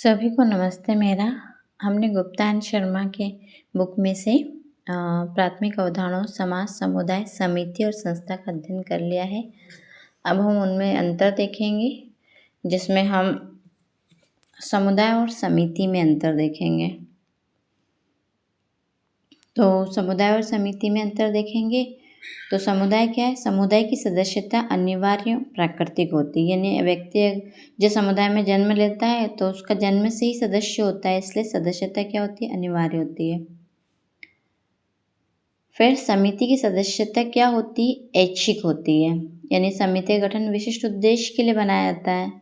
सभी को नमस्ते मेरा। हमने गुप्ता एंड शर्मा के बुक में से प्राथमिक अवधारणाओं समाज, समुदाय, समिति और संस्था का अध्ययन कर लिया है। अब हम उनमें अंतर देखेंगे, जिसमें हम समुदाय और समिति में अंतर देखेंगे। तो समुदाय और समिति में अंतर देखेंगे तो समुदाय क्या है? समुदाय की सदस्यता अनिवार्य प्राकृतिक होती है, यानी व्यक्ति जिस समुदाय में जन्म लेता है तो उसका जन्म से ही सदस्य होता है, इसलिए सदस्यता क्या होती है? अनिवार्य होती है। फिर समिति की सदस्यता क्या होती है? ऐच्छिक होती है, यानी समिति का गठन विशिष्ट उद्देश्य के लिए बनाया जाता है।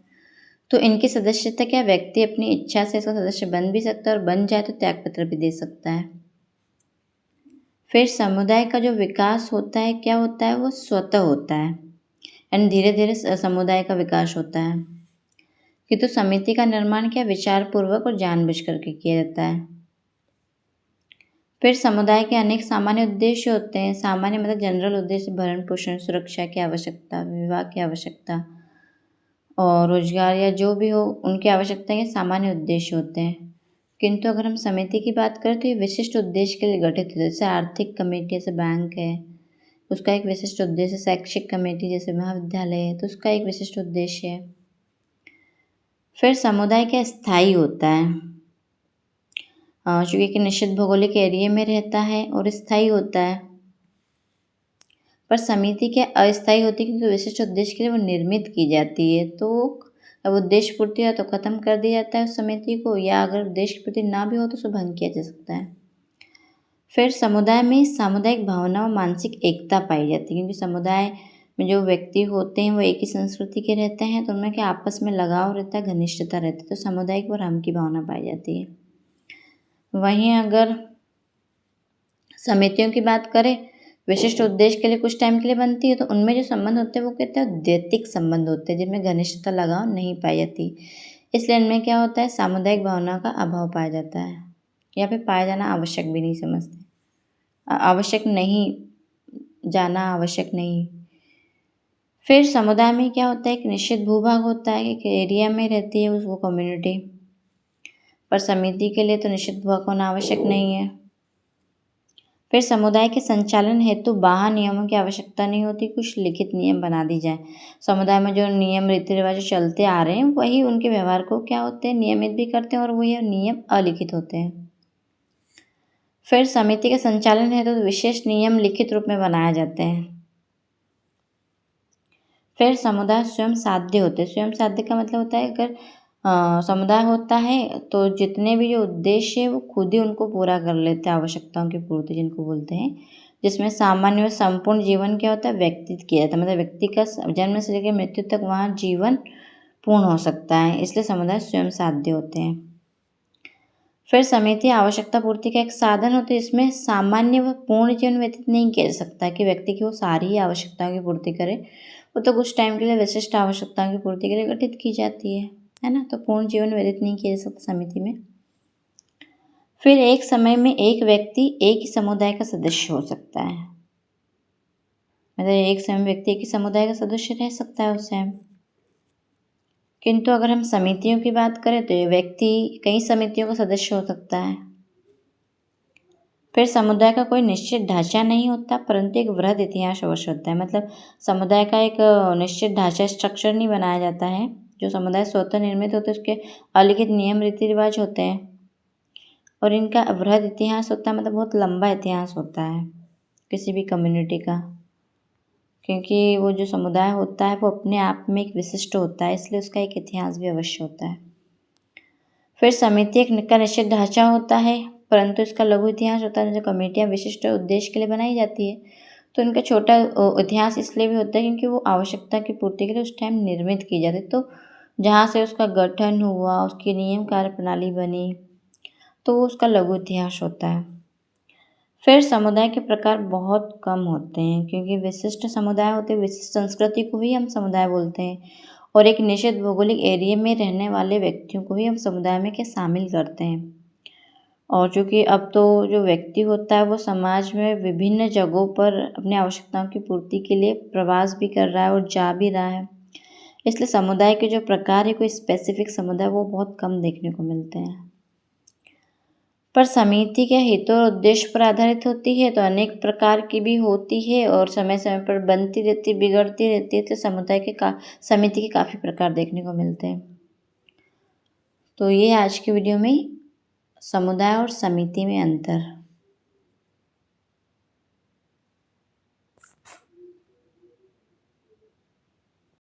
तो इनकी सदस्यता क्या? व्यक्ति अपनी इच्छा से इसका सदस्य बन भी सकता है और बन जाए तो त्यागपत्र भी दे सकता है। फिर समुदाय का जो विकास होता है क्या होता है? वो स्वतः होता है, यानी धीरे धीरे समुदाय का विकास होता है। किंतु समिति का निर्माण क्या? विचार पूर्वक और जानबूझ करके किया जाता है। फिर समुदाय के अनेक सामान्य उद्देश्य होते हैं। सामान्य मतलब जनरल उद्देश्य, भरण पोषण, सुरक्षा की आवश्यकता, विवाह की आवश्यकता और रोजगार या जो भी हो उनकी आवश्यकता के सामान्य उद्देश्य होते हैं। किंतु अगर हम समिति की बात करें तो ये विशिष्ट उद्देश्य के लिए गठित है। जैसे आर्थिक कमेटी, जैसे बैंक है, उसका एक विशिष्ट उद्देश्य। शैक्षिक कमेटी जैसे महाविद्यालय है तो उसका एक विशिष्ट उद्देश्य है। फिर समुदाय क्या? स्थायी होता है, चूँकि एक निश्चित भौगोलिक एरिया में रहता है और स्थायी होता है। पर समिति क्या? अस्थायी होती है, क्योंकि विशिष्ट उद्देश्य के लिए वो निर्मित की जाती है। तो अब उद्देश्य पूर्ति या तो खत्म कर दिया जाता है उस समिति को, या अगर उद्देश्य पूर्ति ना भी हो तो उसे भंग किया जा सकता है। फिर समुदाय में सामुदायिक भावना और मानसिक एकता पाई जाती है, क्योंकि समुदाय में जो व्यक्ति होते हैं वो एक ही संस्कृति के रहते हैं, तो उनमें क्या आपस में लगाव रहता है, घनिष्ठता रहती है, तो सामुदायिक और हम की भावना पाई जाती है। वहीं अगर समितियों की बात करें, विशिष्ट उद्देश्य के लिए कुछ टाइम के लिए बनती है, तो उनमें जो संबंध होते हैं वो कहते हैं द्वैतिक संबंध होते हैं, जिनमें घनिष्ठता लगाव नहीं पाई जाती। इसलिए इनमें क्या होता है? सामुदायिक भावना का अभाव पाया जाता है, या फिर पाया जाना आवश्यक भी नहीं समझते, आवश्यक नहीं, जाना आवश्यक नहीं। फिर समुदाय में क्या होता है? एक निश्चित भूभाग होता है, एक एरिया में रहती है वो कम्युनिटी। पर समिति के लिए तो निश्चित भूभाग होना आवश्यक नहीं है। फिर समुदाय के संचालन हेतु बाह्य नियमों की आवश्यकता नहीं होती, कुछ लिखित नियम बना दी जाए। समुदाय में जो नियम रीति रिवाज चलते आ रहे हैं वही उनके व्यवहार को क्या होते हैं? नियमित भी करते हैं, और वही नियम अलिखित होते हैं। फिर समिति के संचालन हेतु तो विशेष नियम लिखित रूप में बनाए जाते हैं। फिर समुदाय स्वयं साध्य होते हैं। स्वयं साध्य का मतलब होता है, अगर समुदाय होता है तो जितने भी जो उद्देश्य है वो खुद ही उनको पूरा कर लेते हैं, आवश्यकताओं की पूर्ति जिनको बोलते हैं, जिसमें सामान्य व संपूर्ण जीवन क्या होता है? व्यतीत किया जाता है। मतलब व्यक्ति का जन्म से लेकर मृत्यु तक वहाँ जीवन पूर्ण हो सकता है, इसलिए समुदाय स्वयं साध्य होते हैं। फिर समिति आवश्यकता पूर्ति का एक साधन होता है, इसमें सामान्य व पूर्ण जीवन व्यतीत नहीं किया जा सकता कि व्यक्ति की वो सारी ही आवश्यकताओं की पूर्ति करे। वो तो कुछ टाइम के लिए विशिष्ट आवश्यकताओं की पूर्ति के लिए गठित की जाती है ना। तो पूर्ण जीवन व्यतीत नहीं किया जा सकता समिति में। फिर एक समय में एक व्यक्ति एक ही समुदाय का सदस्य हो सकता है, मतलब एक समय में व्यक्ति एक ही समुदाय का सदस्य रह सकता है उससे। किंतु अगर हम समितियों की बात करें तो ये व्यक्ति कई समितियों का सदस्य हो सकता है। फिर समुदाय का कोई निश्चित ढांचा नहीं होता, परंतु एक वृहद इतिहास अवश्य होता है। मतलब समुदाय का एक निश्चित ढांचा, स्ट्रक्चर नहीं बनाया जाता है। जो समुदाय स्वतः निर्मित होते हैं उसके अलिखित नियम रीति रिवाज होते हैं, और इनका वृहद इतिहास होता है, मतलब बहुत लंबा इतिहास होता है किसी भी कम्युनिटी का, क्योंकि वो जो समुदाय होता है वो अपने आप में एक विशिष्ट होता है, इसलिए उसका एक इतिहास भी अवश्य होता है। फिर समिति एक का निश्चित ढांचा होता है, परंतु इसका लघु इतिहास होता है। जो कमेटियाँ विशिष्ट उद्देश्य के लिए बनाई जाती है तो इनका छोटा इतिहास इसलिए भी होता है क्योंकि वो आवश्यकता की पूर्ति के लिए उस टाइम निर्मित की जाती है। तो जहाँ से उसका गठन हुआ, उसकी नियम कार्य प्रणाली बनी, तो वो उसका लघु इतिहास होता है। फिर समुदाय के प्रकार बहुत कम होते हैं, क्योंकि विशिष्ट समुदाय होते हैं, विशिष्ट संस्कृति को ही हम समुदाय बोलते हैं, और एक निश्चित भौगोलिक एरिया में रहने वाले व्यक्तियों को ही हम समुदाय में क्या शामिल करते हैं। और चूँकि अब तो जो व्यक्ति होता है वो समाज में विभिन्न जगहों पर अपनी आवश्यकताओं की पूर्ति के लिए प्रवास भी कर रहा है और जा भी रहा है, इसलिए समुदाय के जो प्रकार है, कोई स्पेसिफिक समुदाय वो बहुत कम देखने को मिलते हैं। पर समिति के हितों और उद्देश्य पर आधारित होती है तो अनेक प्रकार की भी होती है और समय समय पर बनती रहती, बिगड़ती रहती है, तो समुदाय के समिति के काफ़ी प्रकार देखने को मिलते हैं। तो ये आज की वीडियो में समुदाय और समिति में अंतर।